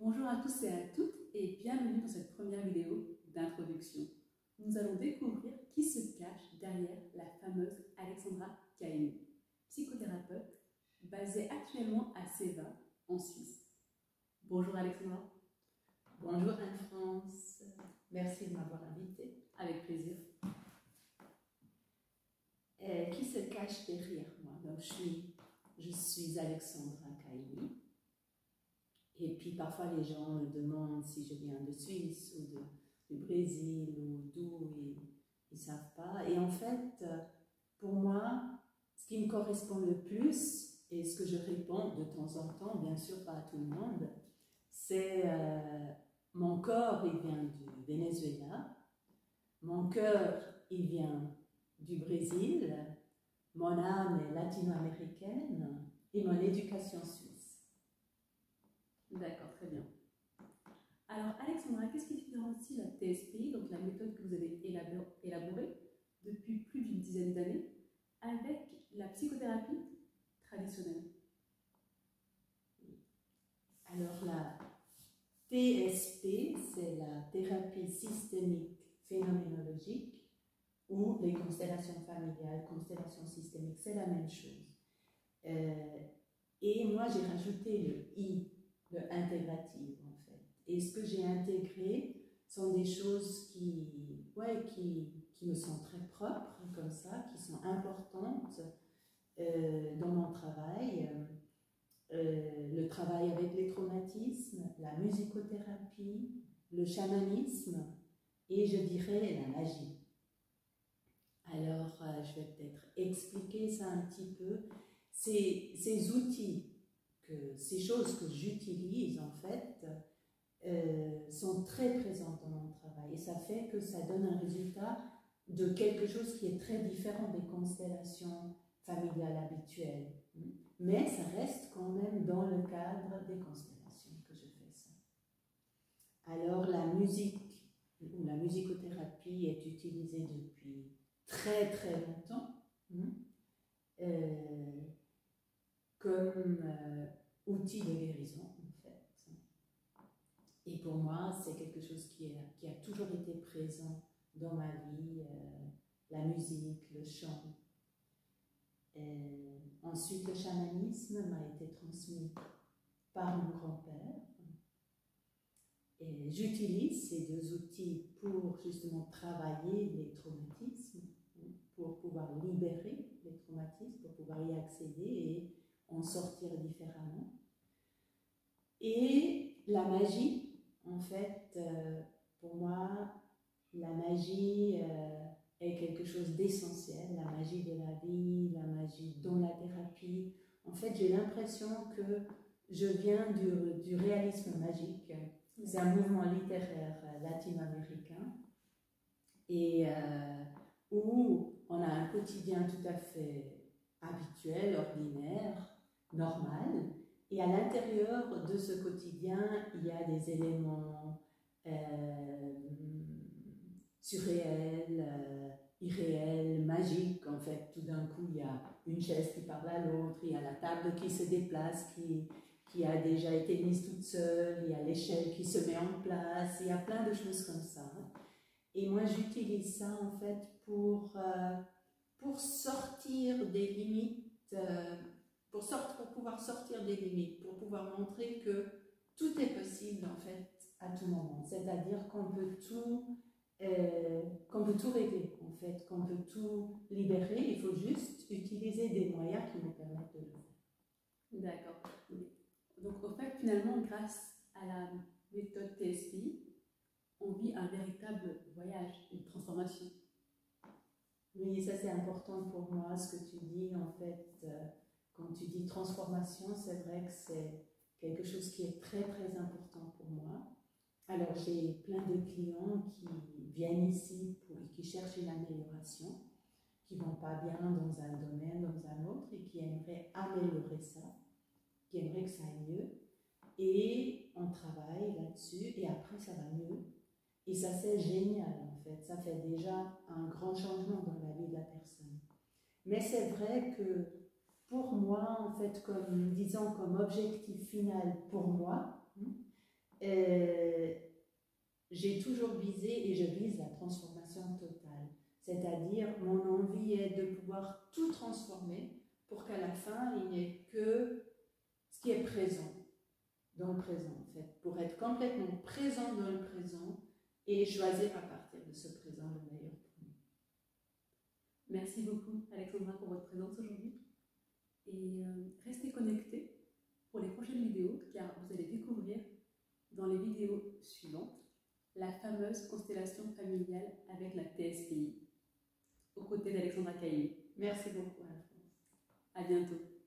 Bonjour à tous et à toutes et bienvenue dans cette première vidéo d'introduction. Nous allons découvrir qui se cache derrière la fameuse Alexandra Cailloux, psychothérapeute basée actuellement à Cévennes, en Suisse. Bonjour Alexandra. Bonjour Anne-France, merci de m'avoir invitée. Avec plaisir. Qui se cache derrière moi? Donc, je suis Alexandra Cailloux. Et puis parfois les gens me demandent si je viens de Suisse ou du Brésil ou d'où, ils ne savent pas. Et en fait, pour moi, ce qui me correspond le plus, et ce que je réponds de temps en temps, bien sûr pas à tout le monde, c'est mon corps, il vient du Venezuela, mon cœur, il vient du Brésil, mon âme est latino-américaine et mon éducation suisse. D'accord, très bien. Alors Alexandra, qu'est-ce qui différencie la TSP, donc la méthode que vous avez élaborée depuis plus d'une dizaine d'années, avec la psychothérapie traditionnelle? Alors la TSP, c'est la thérapie systémique phénoménologique, ou les constellations familiales, constellations systémiques, c'est la même chose. Et moi j'ai rajouté le I, le intégrative en fait. Et ce que j'ai intégré sont des choses qui me sont très propres, comme ça, qui sont importantes dans mon travail. Le travail avec les traumatismes, la musicothérapie, le chamanisme et je dirais la magie. Alors, je vais peut-être expliquer ça un petit peu. Ces outils, ces choses que j'utilise en fait, sont très présentes dans mon travail et ça fait que ça donne un résultat de quelque chose qui est très différent des constellations familiales habituelles. Mais ça reste quand même dans le cadre des constellations que je fais ça. Alors la musique ou la musicothérapie est utilisée depuis très très longtemps comme outil de guérison en fait. Et pour moi c'est quelque chose qui a toujours été présent dans ma vie, la musique, le chant. Ensuite, le chamanisme m'a été transmis par mon grand-père. Et j'utilise ces deux outils pour justement travailler les traumatismes, pour pouvoir libérer les traumatismes, pour pouvoir y accéder et en sortir différemment. Et la magie, en fait, pour moi, la magie est quelque chose d'essentiel, la magie de la vie, la magie dans la thérapie. En fait, j'ai l'impression que je viens du réalisme magique. C'est un mouvement littéraire latino-américain et où on a un quotidien tout à fait habituel, ordinaire, normal. Et à l'intérieur de ce quotidien, il y a des éléments surréel, irréel, magique. En fait, tout d'un coup, il y a une chaise qui parle à l'autre, il y a la table qui se déplace, qui a déjà été mise toute seule, il y a l'échelle qui se met en place, il y a plein de choses comme ça. Et moi, j'utilise ça, en fait, pour sortir des limites, pour pouvoir sortir des limites, pour pouvoir montrer que tout est possible, en fait, à tout moment. C'est-à-dire qu'on peut tout régler, en fait, qu'on peut tout libérer, il faut juste utiliser des moyens qui nous permettent de le faire. D'accord. Donc, au fait, finalement, grâce à la méthode TSP, on vit un véritable voyage, une transformation. Oui, ça c'est important pour moi, ce que tu dis, en fait, quand tu dis transformation, c'est vrai que c'est quelque chose qui est très très important pour moi. Alors, j'ai plein de clients qui viennent ici et qui cherchent une amélioration, qui ne vont pas bien dans un domaine, dans un autre, et qui aimeraient améliorer ça, qui aimeraient que ça aille mieux. Et on travaille là-dessus, et après ça va mieux. Et ça, c'est génial, en fait. Ça fait déjà un grand changement dans la vie de la personne. Mais c'est vrai que pour moi, en fait, comme objectif final pour moi, j'ai toujours visé et je vise la transformation totale. C'est-à-dire, mon envie est de pouvoir tout transformer pour qu'à la fin, il n'y ait que ce qui est présent, dans le présent en fait, pour être complètement présent dans le présent et choisir à partir de ce présent le meilleur pour nous. Merci beaucoup Alexandra pour votre présence aujourd'hui et restez connectés pour les prochaines vidéos car vous allez découvrir dans les vidéos suivantes la fameuse constellation familiale avec la TSPI aux côtés d'Alexandra Caillé. Merci beaucoup, Anne-France. À bientôt.